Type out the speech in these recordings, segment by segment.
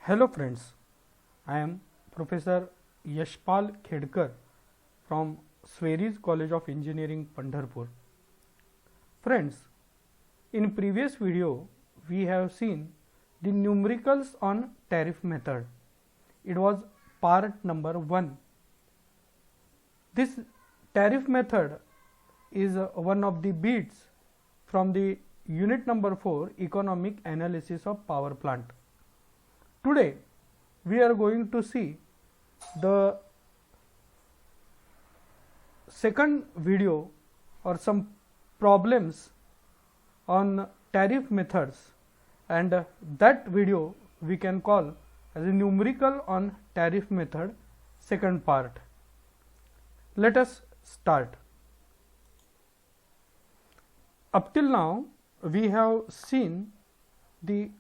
Hello friends, I am Professor Yashpal Khedkar from Sweris College of Engineering, Pandharpur. Friends, in previous video we have seen the numericals on tariff method. It was part number 1. This tariff method is one of the bits from the unit number 4, economic analysis of power plant. Today we are going to see the second video or some problems on tariff methods, and that video we can call as a numerical on tariff method second part. Let us start. Up till now we have seen the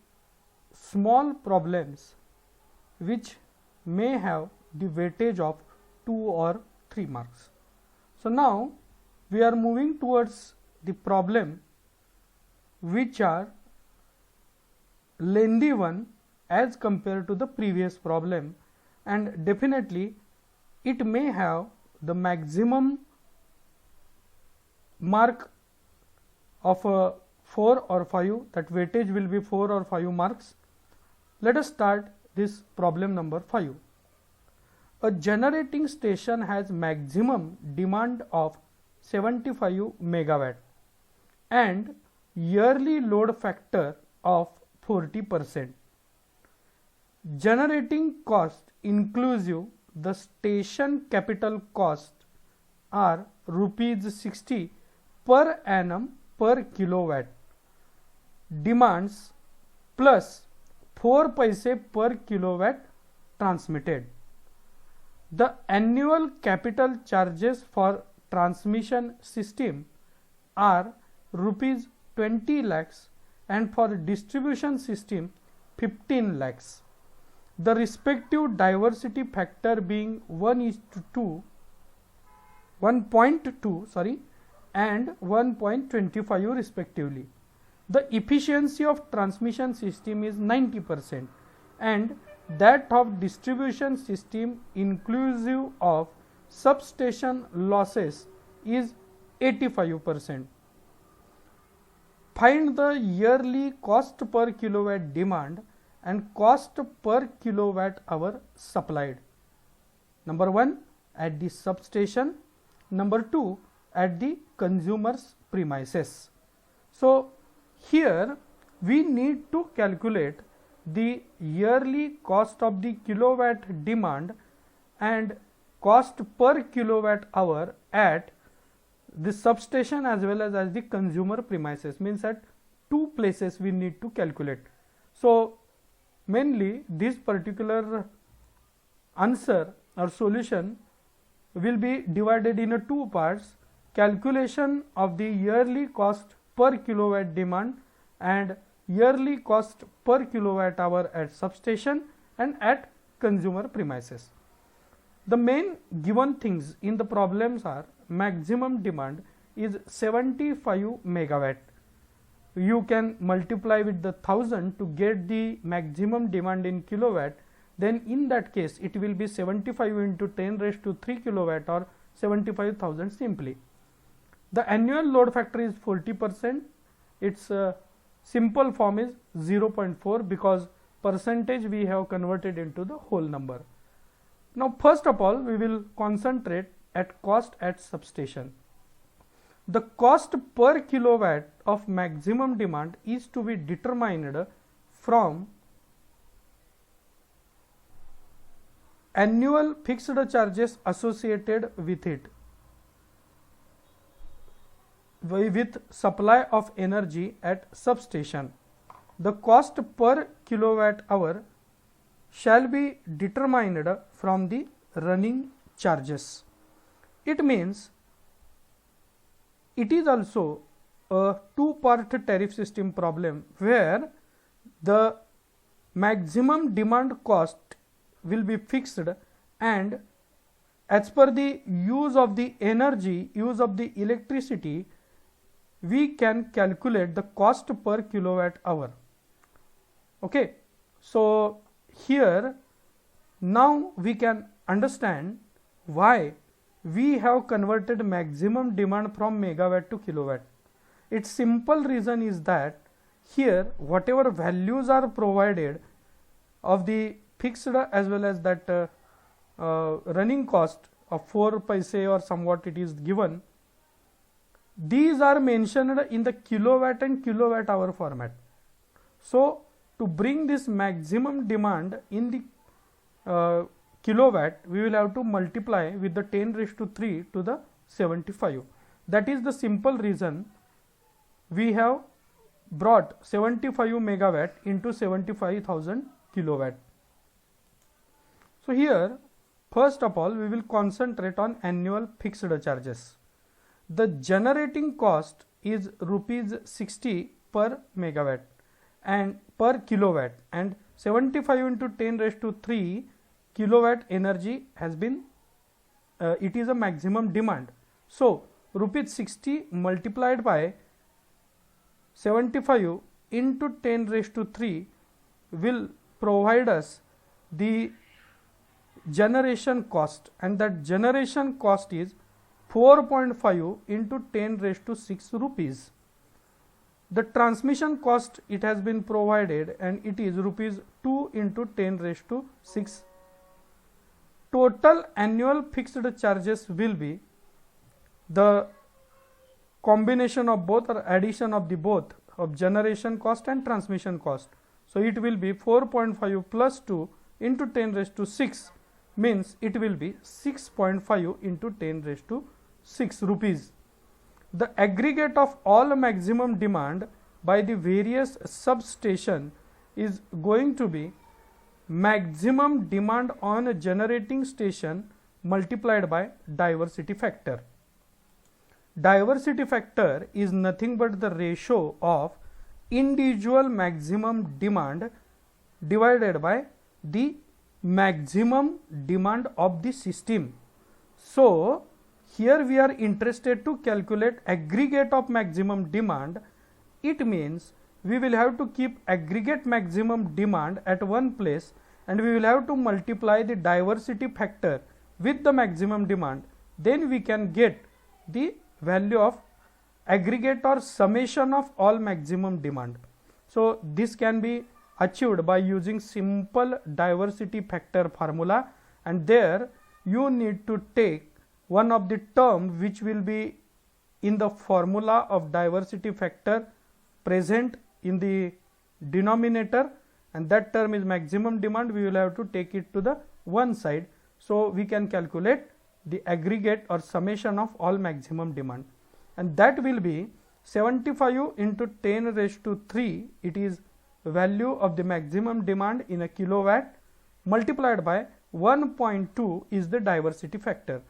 small problems which may have the weightage of 2 or 3 marks. So now we are moving towards the problem which are lengthy one as compared to the previous problem, and definitely it may have the maximum mark of 4 or 5, that weightage will be 4 or 5 marks. Let us start this problem number 5. A generating station has maximum demand of 75 megawatt and yearly load factor of 40%. Generating cost inclusive the station capital cost are rupees 60 per annum per kilowatt. Demands plus 4 paise per kilowatt transmitted. The annual capital charges for transmission system are rupees 20 lakhs and for distribution system 15 lakhs. The respective diversity factor being 1:2 and 1.25 respectively. The efficiency of transmission system is 90% and that of distribution system inclusive of substation losses is 85%. Find the yearly cost per kilowatt demand and cost per kilowatt hour supplied. Number 1 at the substation, number 2 at the consumer's premises. So here we need to calculate the yearly cost of the kilowatt demand and cost per kilowatt hour at the substation as well as the consumer premises, means at 2 places we need to calculate. So mainly this particular answer or solution will be divided in 2 parts: calculation of the yearly cost per kilowatt demand and yearly cost per kilowatt hour at substation and at consumer premises. The main given things in the problems are maximum demand is 75 megawatt. You can multiply with the 1000 to get the maximum demand in kilowatt, then in that case it will be 75 into 10 raised to 3 kilowatt or 75,000 simply. The annual load factor is 40%. Its simple form is 0.4 because percentage we have converted into the whole number. Now first of all we will concentrate at cost at substation. The cost per kilowatt of maximum demand is to be determined from annual fixed charges associated with it with supply of energy at substation. The cost per kilowatt hour shall be determined from the running charges. It means it is also a 2-part tariff system problem where the maximum demand cost will be fixed, and as per the use of the energy, use of the electricity, we can calculate the cost per kilowatt hour. Okay. So here now we can understand why we have converted maximum demand from megawatt to kilowatt. Its simple reason is that here whatever values are provided of the fixed as well as that running cost of 4 paise or somewhat it is given, these are mentioned in the kilowatt and kilowatt hour format. So to bring this maximum demand in the kilowatt, we will have to multiply with the 10 raised to 3 to the 75. That is the simple reason we have brought 75 megawatt into 75,000 kilowatt. So here first of all we will concentrate on annual fixed charges. The generating cost is rupees 60 per megawatt and per kilowatt, and 75 into 10 raised to 3 kilowatt energy has been it is a maximum demand. So rupees 60 multiplied by 75 into 10 raised to 3 will provide us the generation cost, and that generation cost is 4.5 into 10 raised to 6 rupees. The transmission cost, it has been provided, and it is rupees 2 into 10 raised to 6. Total annual fixed charges will be the combination of both or addition of the both of generation cost and transmission cost. So it will be 4.5 plus 2 into 10 raised to 6, means it will be 6.5 into 10 raised to 6 rupees. The aggregate of all maximum demand by the various substation is going to be maximum demand on a generating station multiplied by diversity factor. Diversity factor is nothing but the ratio of individual maximum demand divided by the maximum demand of the system. So here we are interested to calculate aggregate of maximum demand. It means we will have to keep aggregate maximum demand at one place, and we will have to multiply the diversity factor with the maximum demand. Then we can get the value of aggregate or summation of all maximum demand. So this can be achieved by using simple diversity factor formula, and there you need to take one of the term which will be in the formula of diversity factor present in the denominator, and that term is maximum demand. We will have to take it to the one side, so we can calculate the aggregate or summation of all maximum demand, and that will be 75 into 10 raised to 3, it is value of the maximum demand in a kilowatt, multiplied by 1.2 is the diversity factor,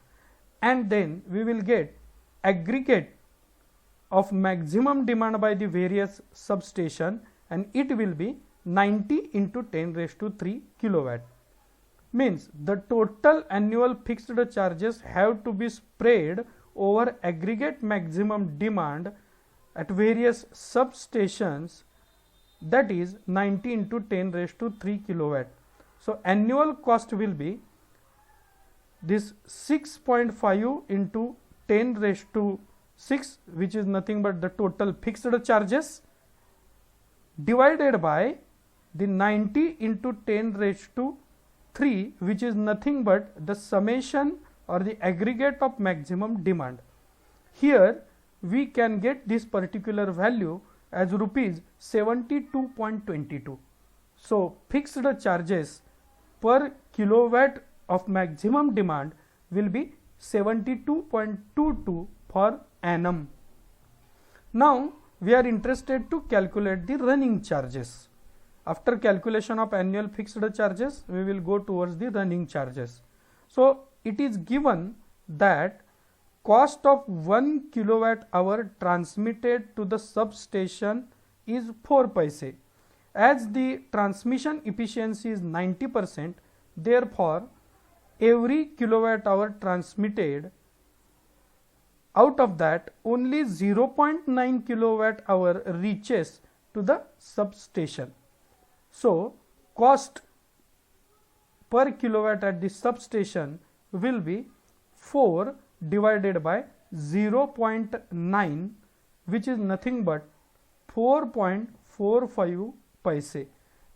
and then we will get aggregate of maximum demand by the various substation, and it will be 90 into 10 raised to 3 kilowatt. Means the total annual fixed charges have to be spread over aggregate maximum demand at various substations, that is 90 into 10 raised to 3 kilowatt. So annual cost will be this 6.5 into 10 raised to 6, which is nothing but the total fixed charges, divided by the 90 into 10 raised to 3, which is nothing but the summation or the aggregate of maximum demand. Here we can get this particular value as rupees 72.22. So fixed charges per kilowatt of maximum demand will be 72.22 per annum. Now we are interested to calculate the running charges. After calculation of annual fixed charges, we will go towards the running charges. So it is given that cost of 1 kilowatt hour transmitted to the substation is 4 paise. As the transmission efficiency is 90%, therefore every kilowatt hour transmitted, out of that only 0.9 kilowatt hour reaches to the substation. So cost per kilowatt at the substation will be 4 divided by 0.9, which is nothing but 4.45 paise.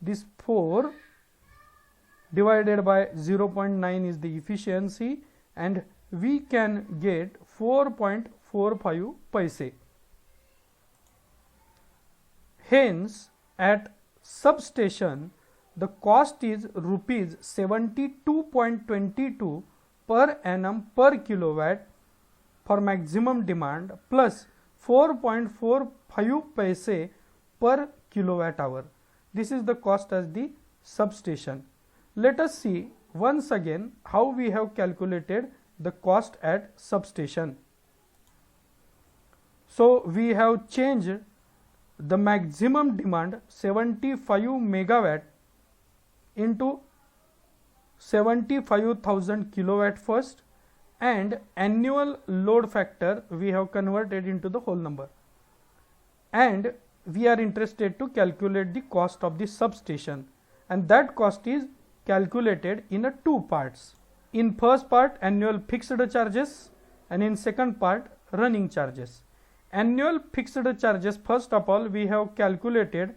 This 4 divided by 0.9 is the efficiency, and we can get 4.45 paise. Hence, at substation, the cost is rupees 72.22 per annum per kilowatt for maximum demand plus 4.45 paise per kilowatt hour. This is the cost as the substation. Let us see once again how we have calculated the cost at substation. So, we have changed the maximum demand 75 megawatt into 75,000 kilowatt first, and annual load factor we have converted into the whole number, and we are interested to calculate the cost of the substation, and that cost is calculated in a two parts. In first part, annual fixed charges, and in second part, running charges. Annual fixed charges, first of all, we have calculated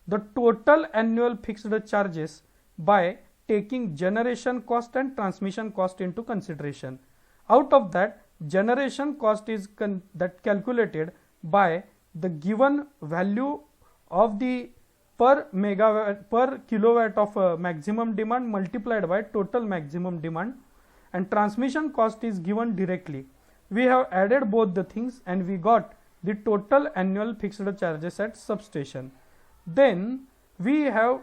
the total annual fixed charges by taking generation cost and transmission cost into consideration. Out of that, generation cost is calculated by the given value of the per megawatt per kilowatt of maximum demand multiplied by total maximum demand, and transmission cost is given directly. We have added both the things and we got the total annual fixed charges at substation. Then we have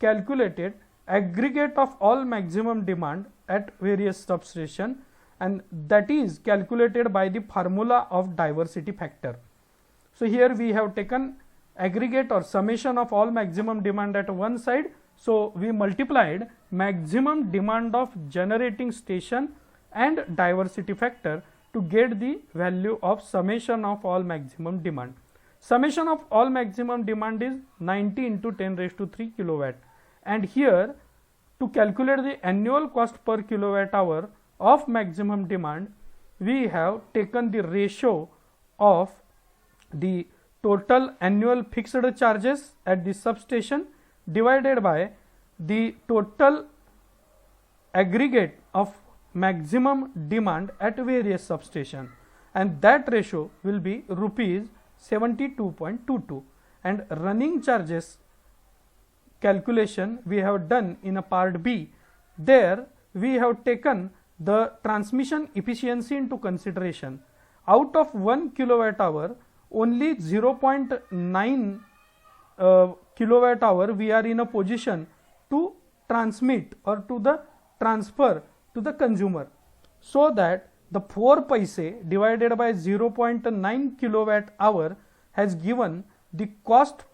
calculated aggregate of all maximum demand at various substation, and that is calculated by the formula of diversity factor. So, here we have taken aggregate or summation of all maximum demand at one side. So, we multiplied maximum demand of generating station and diversity factor to get the value of summation of all maximum demand. Summation of all maximum demand is 90 into 10 raised to 3 kilowatt, and here to calculate the annual cost per kilowatt hour of maximum demand, we have taken the ratio of the total annual fixed charges at the substation divided by the total aggregate of maximum demand at various substation, and that ratio will be rupees 72.22. and running charges calculation we have done in a part B. There we have taken the transmission efficiency into consideration. Out of 1 kilowatt hour, only 0.9 kilowatt hour we are in a position to transmit or to the transfer to the consumer, so that the 4 paise divided by 0.9 kilowatt hour has given the cost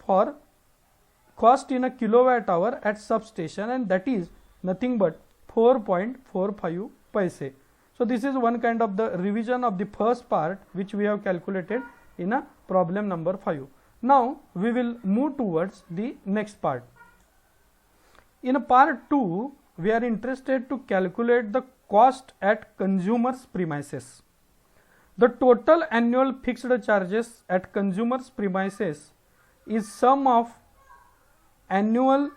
in a kilowatt hour at substation, and that is nothing but 4.45 paise. So, this is one kind of the revision of the first part which we have calculated in a problem number 5. Now, we will move towards the next part. In a part 2, we are interested to calculate the cost at consumer's premises. The total annual fixed charges at consumer's premises is sum of annual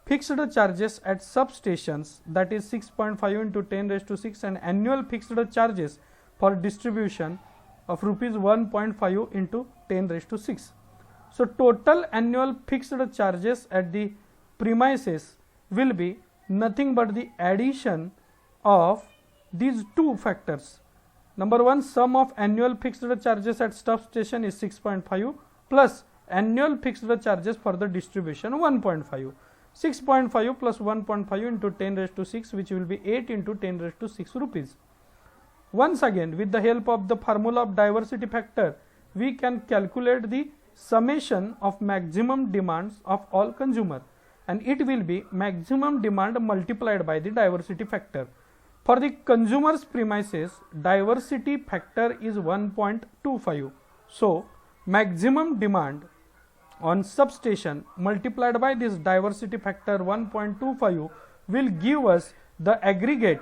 fixed charges at substations, that is 6.5 into 10 raised to 6, and annual fixed charges for distribution of rupees 1.5 into 10 raised to 6. So, total annual fixed charges at the premises will be nothing but the addition of these two factors. Number 1, sum of annual fixed charges at substation is 6.5 plus annual fixed charges for the distribution 1.5. 6.5 plus 1.5 into 10 raised to 6, which will be 8 into 10 raised to 6 rupees. Once again, with the help of the formula of diversity factor, we can calculate the summation of maximum demands of all consumer, and it will be maximum demand multiplied by the diversity factor. For the consumer's premises, diversity factor is 1.25. So, maximum demand on substation multiplied by this diversity factor 1.25 will give us the aggregate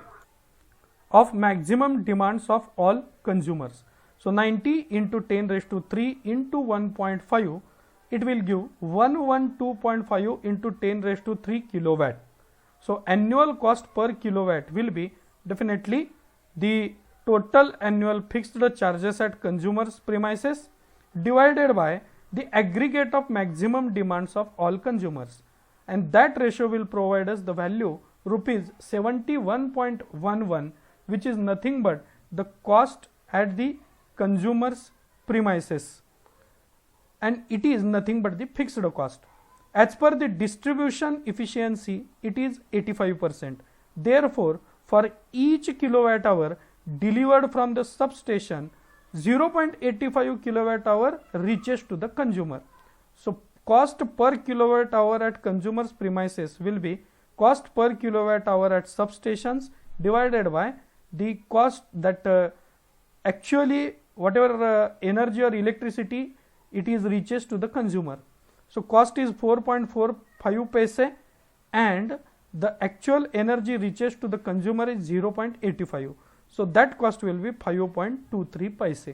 of maximum demands of all consumers. So 90 into 10 raised to 3 into 1.5, it will give 112.5 into 10 raised to 3 kilowatt. So annual cost per kilowatt will be definitely the total annual fixed charges at consumers premises divided by the aggregate of maximum demands of all consumers, and that ratio will provide us the value rupees 71.11, which is nothing but the cost at the consumers premises, and it is nothing but the fixed cost. As per the distribution efficiency, it is 85%. Therefore, for each kilowatt hour delivered from the substation, 0.85 kilowatt hour reaches to the consumer. So cost per kilowatt hour at consumers premises will be cost per kilowatt hour at substations divided by the cost that actually whatever energy or electricity it is reaches to the consumer. So cost is 4.45 paise and the actual energy reaches to the consumer is 0.85. So that cost will be 5.23 paise.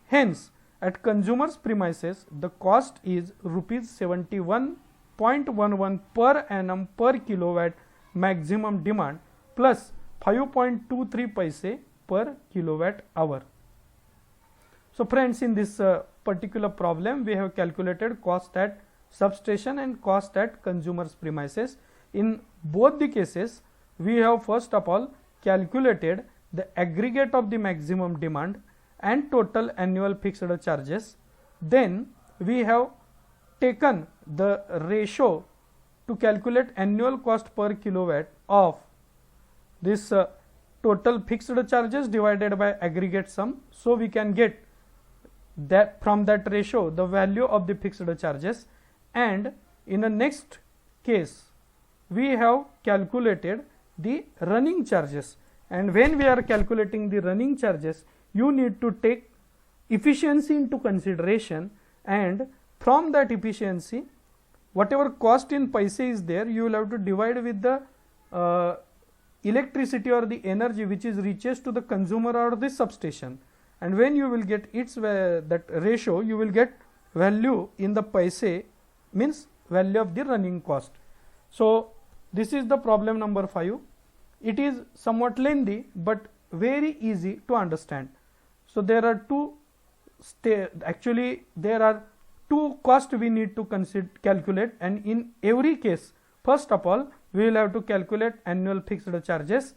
Hence, at consumers premises, the cost is rupees 71.11 per annum per kilowatt maximum demand plus 5.23 paise per kilowatt hour. So friends, in this particular problem, we have calculated cost at substation and cost at consumers premises. In both the cases, we have first of all calculated the aggregate of the maximum demand and total annual fixed charges. Then we have taken the ratio to calculate annual cost per kilowatt of this total fixed charges divided by aggregate sum. So we can get that from that ratio the value of the fixed charges, and in the next case we have calculated the running charges. And when we are calculating the running charges, you need to take efficiency into consideration, and from that efficiency whatever cost in paise is there, you will have to divide with the electricity or the energy which is reaches to the consumer or the substation, and when you will get its that ratio, you will get value in the paise, means value of the running cost. So this is the problem number 5. It is somewhat lengthy but very easy to understand. So there are there are two costs we need to calculate, and in every case, first of all, we will have to calculate annual fixed charges.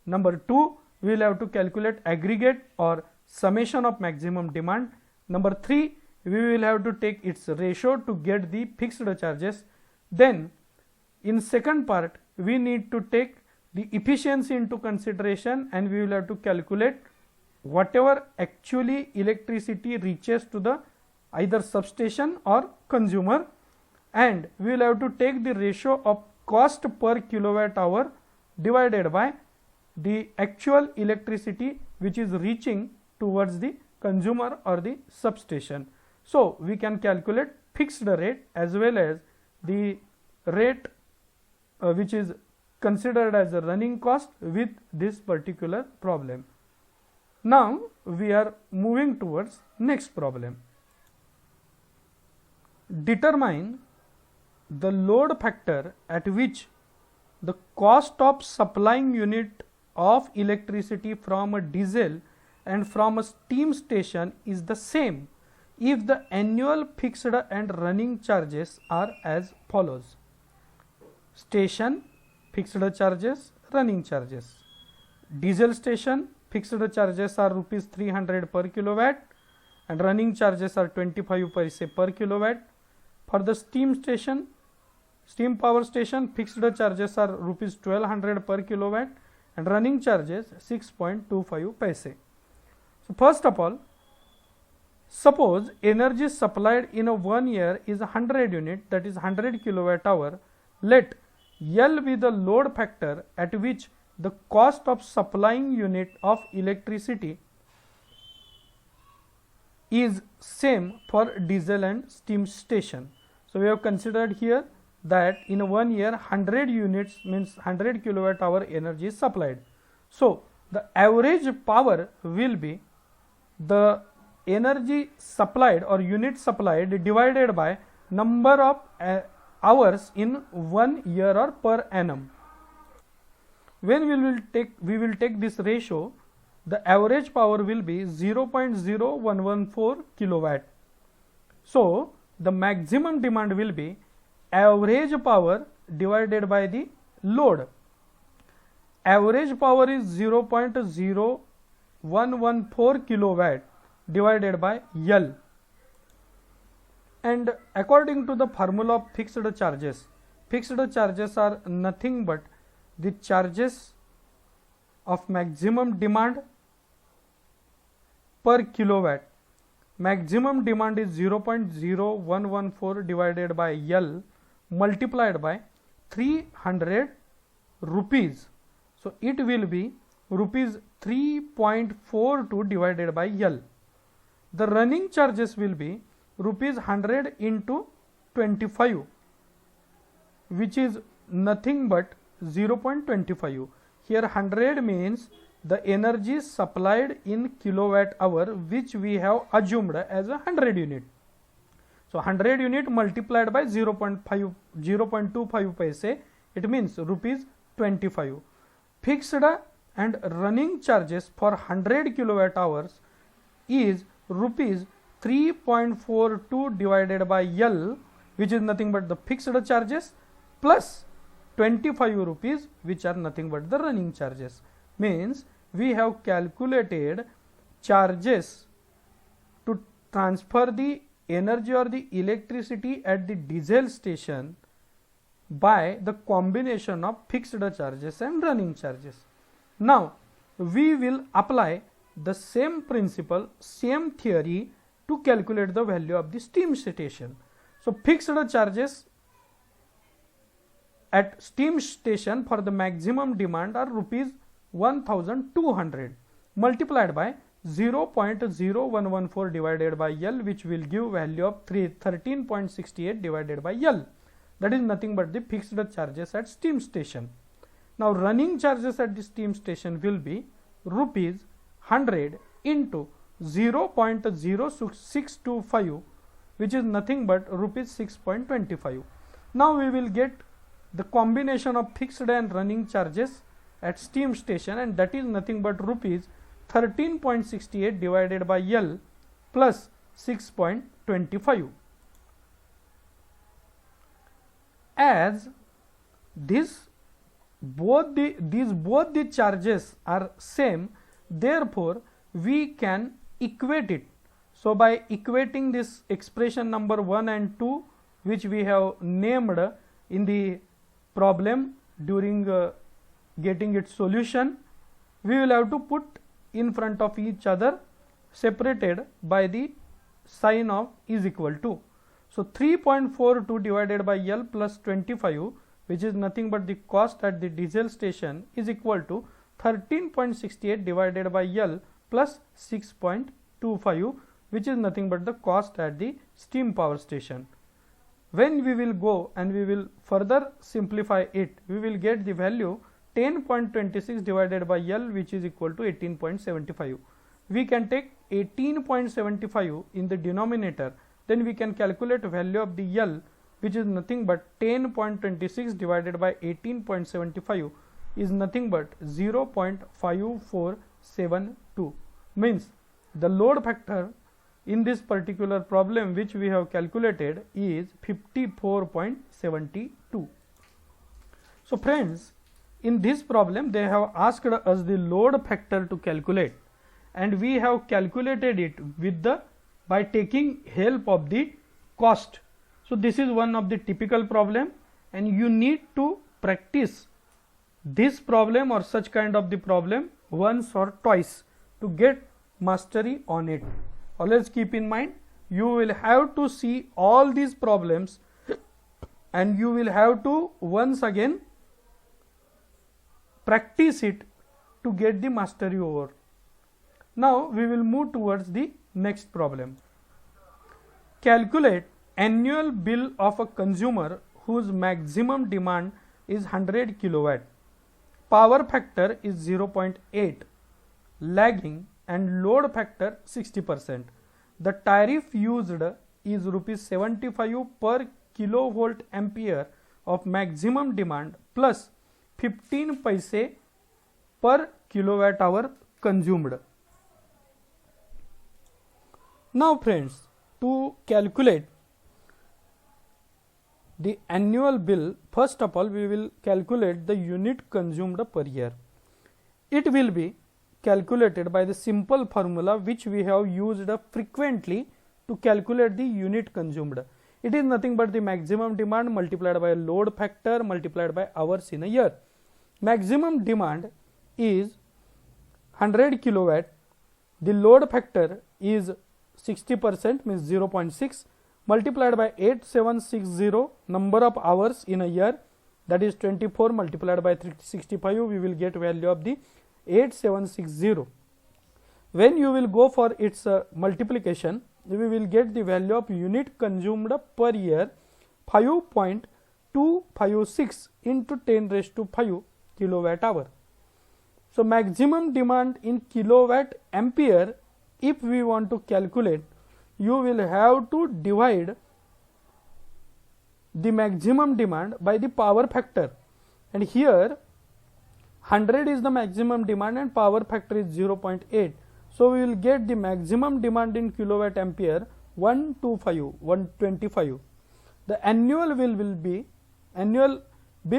Number 2, we will have to calculate aggregate or summation of maximum demand. Number 3, we will have to take its ratio to get the fixed charges. Then in second part, we need to take the efficiency into consideration, and we will have to calculate whatever actually electricity reaches to the either substation or consumer, and we will have to take the ratio of cost per kilowatt hour divided by the actual electricity which is reaching towards the consumer or the substation. So we can calculate fixed rate as well as the rate which is considered as a running cost with this particular problem. Now we are moving towards next problem. Determine the load factor at which the cost of supplying unit of electricity from a diesel and from a steam station is the same if the annual fixed and running charges are as follows. Station fixed charges, running charges. Diesel station fixed charges are rupees 300 per kilowatt and running charges are 25 paise per kilowatt. For the steam station, steam power station, fixed charges are rupees 1200 per kilowatt and running charges 6.25 paise. So first of all, suppose energy supplied in a 1 year is 100 unit, that is 100 kilowatt hour. Let L be the load factor at which the cost of supplying unit of electricity is same for diesel and steam station. So we have considered here that in 1 year 100 units means 100 kilowatt hour energy is supplied. So the average power will be the energy supplied or unit supplied divided by number of hours in 1 year or per annum. When we will take this ratio, the average power will be 0.0114 kilowatt. So the maximum demand will be average power divided by the load. Average power is 0.0114 kilowatt divided by L. And according to the formula of fixed charges are nothing but the charges of maximum demand per kilowatt. Maximum demand is 0.0114 divided by L multiplied by 300 rupees. So it will be rupees 3.42 divided by L. The running charges will be rupees 100 into 25, which is nothing but 0.25. Here 100 means the energy supplied in kilowatt hour, which we have assumed as a 100 unit. So 100 unit multiplied by 0.25 paise, it means rupees 25. Fixed and running charges for 100 kilowatt hours is rupees 3.42 divided by L, which is nothing but the fixed charges, plus 25 rupees, which are nothing but the running charges. Means we have calculated charges to transfer the energy or the electricity at the diesel station by the combination of fixed charges and running charges. Now we will apply the same principle, same theory to calculate the value of the steam station. So fixed charges at steam station for the maximum demand are rupees 1200 multiplied by 0.0114 divided by L, which will give value of 13.68 divided by L. That is nothing but the fixed charges at steam station. Now running charges at the steam station will be rupees 100 into 0.0625, which is nothing but rupees 6.25. Now we will get the combination of fixed and running charges at steam station, and that is nothing but rupees 13.68 divided by L plus 6.25. As these both the charges are same, therefore we can equate it. So by equating this expression number 1 and 2, which we have named in the problem during getting its solution, we will have to put in front of each other separated by the sign of is equal to. So 3.42 divided by L plus 25, which is nothing but the cost at the diesel station, is equal to 13.68 divided by L plus 6.25, which is nothing but the cost at the steam power station. When we will go and we will further simplify it, we will get the value 10.26 divided by L, which is equal to 18.75. We can take 18.75 in the denominator, then we can calculate value of the L, which is nothing but 10.26 divided by 18.75 is nothing but 0.5472. Means the load factor in this particular problem which we have calculated is 54.72. So friends, in this problem they have asked us the load factor to calculate, and we have calculated it with the by taking help of the cost. So this is one of the typical problem, and you need to practice this problem or such kind of the problem once or twice to get mastery on it. Always keep in mind, you will have to see all these problems and you will have to once again practice it to get the mastery over. Now we will move towards the next problem. Calculate annual bill of a consumer whose maximum demand is 100 kilowatt, power factor is 0.8, lagging and load factor 60%. The tariff used is rupees 75 per kilovolt ampere of maximum demand plus 15 paise per kilowatt hour consumed. Now friends, to calculate the annual bill, first of all we will calculate the unit consumed per year. It will be calculated by the simple formula which we have used frequently to calculate the unit consumed. It is nothing but the maximum demand multiplied by load factor multiplied by hours in a year. Maximum demand is 100 kilowatt, the load factor is 60%, means 0.6, multiplied by 8760 number of hours in a year, that is 24, multiplied by 365, we will get value of the 8760. When you will go for its multiplication, we will get the value of unit consumed per year 5.256 into 10 raised to 5 kilowatt hour. So maximum demand in kilowatt ampere, if we want to calculate, you will have to divide the maximum demand by the power factor, and here 100 is the maximum demand and power factor is 0.8. So we will get the maximum demand in kilowatt ampere 125. The annual bill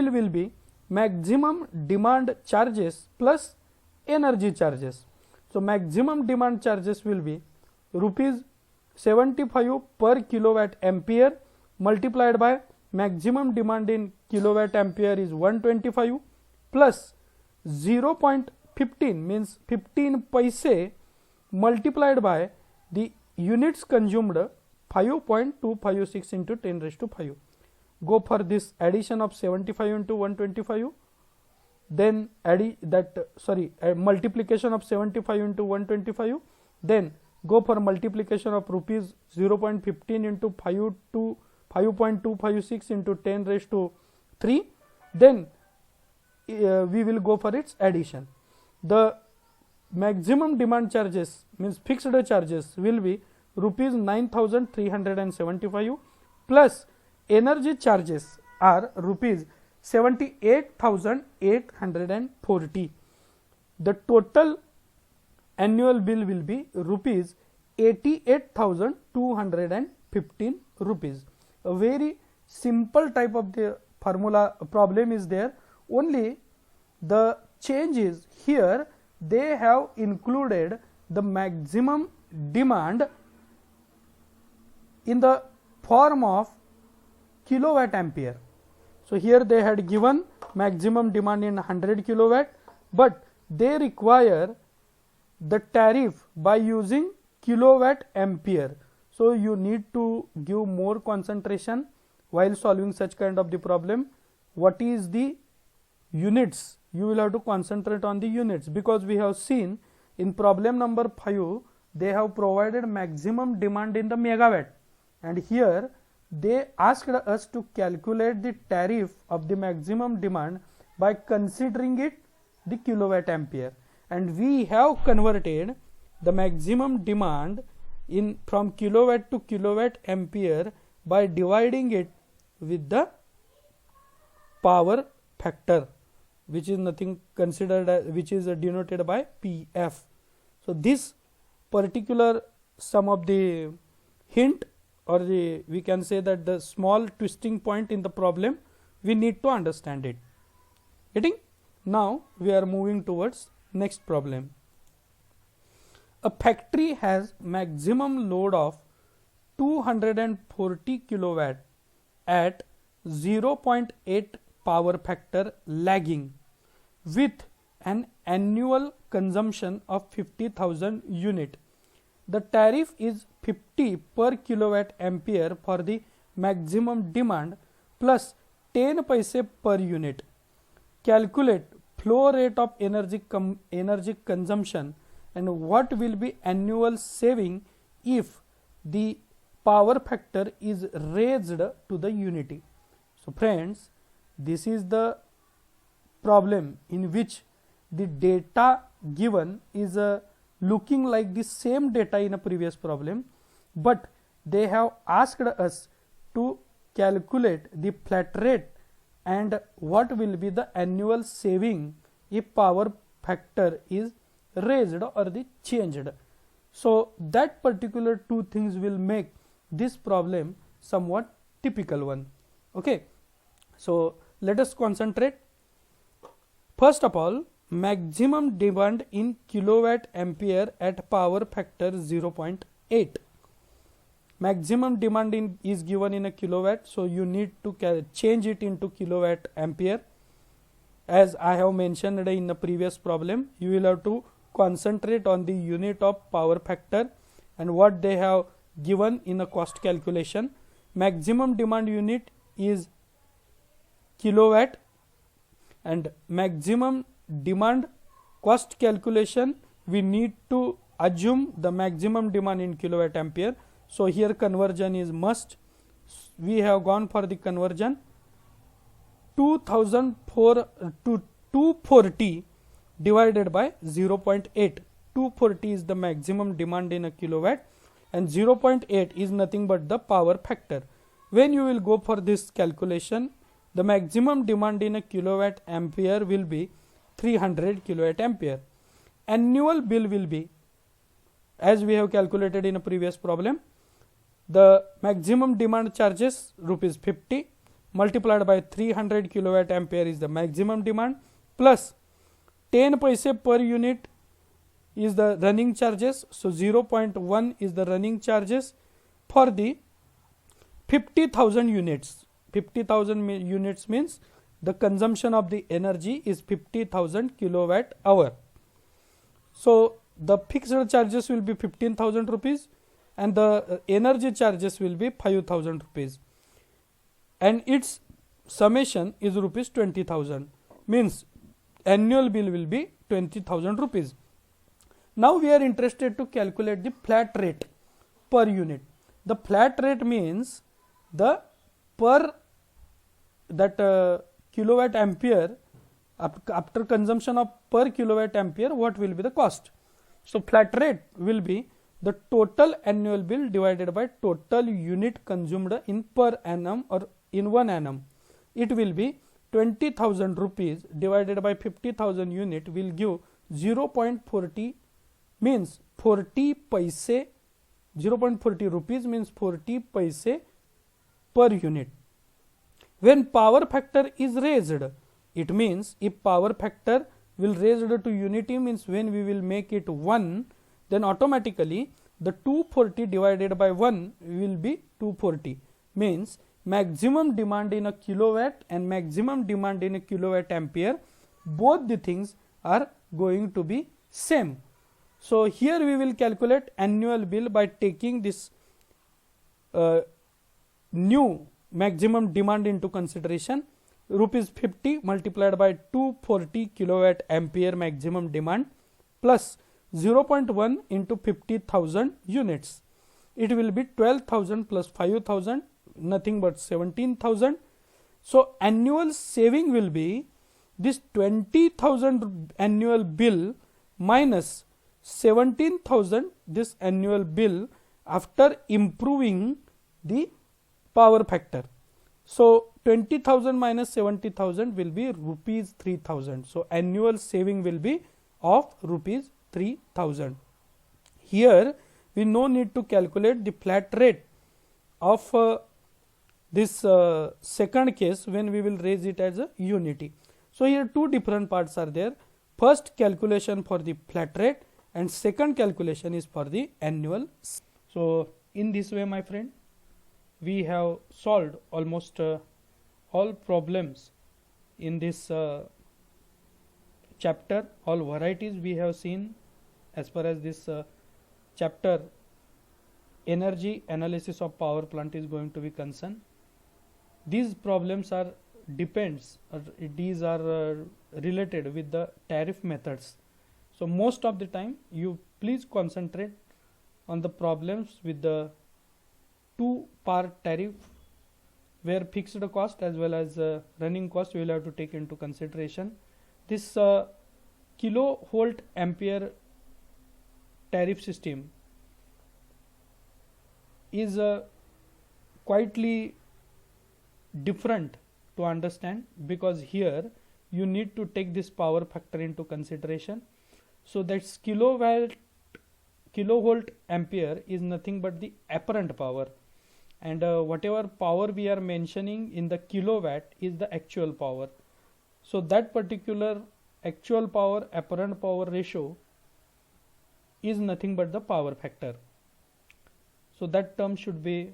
will be maximum demand charges plus energy charges. So maximum demand charges will be rupees 75 per kilowatt ampere multiplied by maximum demand in kilowatt ampere is 125 plus 0.15 means 15 paise multiplied by the units consumed 5.256 into 10 raised to 5. Go for this addition of 75 into 125, then multiplication of 75 into 125, then go for multiplication of rupees 0.15 into 5.256 into 10 raised to 3, then we will go for its addition. The maximum demand charges means fixed charges will be rupees 9375 plus energy charges are rupees 78,840. The total annual bill will be rupees 88,215 rupees. A very simple type of the formula problem is there, only the change is here they have included the maximum demand in the form of kilowatt ampere. So here they had given maximum demand in 100 kilowatt, but they require the tariff by using kilowatt ampere. So you need to give more concentration while solving such kind of the problem. What is the units? You will have to concentrate on the units, because we have seen in problem number 5 they have provided maximum demand in the megawatt, and here they asked us to calculate the tariff of the maximum demand by considering it the kilowatt ampere, and we have converted the maximum demand in from kilowatt to kilowatt ampere by dividing it with the power factor, which is nothing considered which is denoted by PF. So this particular some of the hint, or we can say that the small twisting point in the problem, we need to understand it. Getting? Now we are moving towards next problem. A factory has maximum load of 240 kilowatt at 0.8 power factor lagging with an annual consumption of 50,000 unit. The tariff is 50 per kilowatt ampere for the maximum demand plus 10 paise per unit. Calculate flow rate of energy consumption and what will be annual saving if the power factor is raised to the unity. So friends, this is the problem in which the data given is looking like the same data in a previous problem, but they have asked us to calculate the flat rate and what will be the annual saving if power factor is raised or the changed. So that particular two things will make this problem somewhat typical one. Okay, so let us concentrate. First of all, maximum demand in kilowatt ampere at power factor 0.8. Maximum demand is given in a kilowatt, so you need to change it into kilowatt ampere. As I have mentioned in the previous problem, you will have to concentrate on the unit of power factor and what they have given in a cost calculation. Maximum demand unit is kilowatt, and maximum demand cost calculation we need to assume the maximum demand in kilowatt ampere. So here conversion is must. We have gone for the conversion. 2004 to 240 divided by 0.8. 240 is the maximum demand in a kilowatt and 0.8 is nothing but the power factor. When you will go for this calculation, the maximum demand in a kilowatt ampere will be 300 kilowatt ampere. Annual bill will be, as we have calculated in a previous problem, the maximum demand charges rupees 50 multiplied by 300 kilowatt ampere is the maximum demand, plus 10 paise per unit is the running charges. So 0.1 is the running charges for the 50,000 units. 50,000 units means the consumption of the energy is 50,000 kilowatt hour. So the fixed charges will be 15,000 rupees and the energy charges will be 5,000 rupees, and its summation is rupees 20,000, means annual bill will be 20,000 rupees. Now we are interested to calculate the flat rate per unit. The flat rate means the per that kilowatt ampere after consumption of per kilowatt ampere, what will be the cost. So flat rate will be the total annual bill divided by total unit consumed in per annum or in 1 annum. It will be 20,000 rupees divided by 50,000 unit will give 0.40 means 40 paise. 0.40 rupees means 40 paise per unit. When power factor is raised, it means if power factor will raised to unity means when we will make it 1, then automatically the 240 divided by 1 will be 240, means maximum demand in a kilowatt and maximum demand in a kilowatt ampere, both the things are going to be same. So here we will calculate annual bill by taking this new maximum demand into consideration. Rupees 50 multiplied by 240 kilowatt ampere maximum demand plus 0.1 into 50,000 units. It will be 12,000 plus 5,000, nothing but 17,000. So annual saving will be this 20,000 annual bill minus 17,000 this annual bill after improving the power factor. So 20,000 minus 70,000 will be rupees 3,000. So annual saving will be of rupees 3,000. Here we no need to calculate the flat rate of this second case when we will raise it as a unity. So here two different parts are there. First calculation for the flat rate and second calculation is for the annual. So in this way, my friend, we have solved almost all problems in this chapter. All varieties we have seen as far as this chapter energy analysis of power plant is going to be concerned. These problems are depends or these are related with the tariff methods. So most of the time you please concentrate on the problems with the two part tariff where fixed cost as well as running cost we will have to take into consideration. This kilovolt ampere tariff system is quietly different to understand, because here you need to take this power factor into consideration. So that's kilovolt ampere is nothing but the apparent power, and whatever power we are mentioning in the kilowatt is the actual power. So that particular actual power apparent power ratio is nothing but the power factor. So that term should be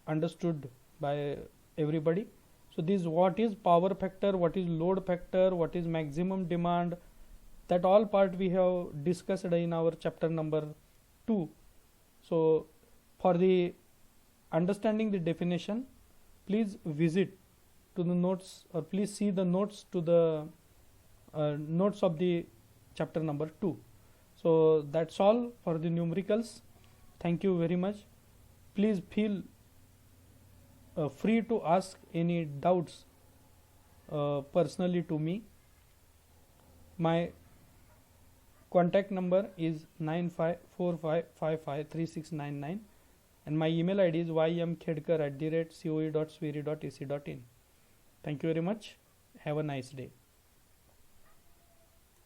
understood by everybody. So this, what is power factor, what is load factor, what is maximum demand, that all part we have discussed in our chapter number 2. So for the understanding the definition, please visit to the notes, or please see the notes to the notes of the chapter number 2. So that's all for the numericals. Thank you very much. Please feel free to ask any doubts personally to me. My contact number is 9545553699 and my email ID is ymkhedkar@coe.swiri.ac.in. Thank you very much. Have a nice day.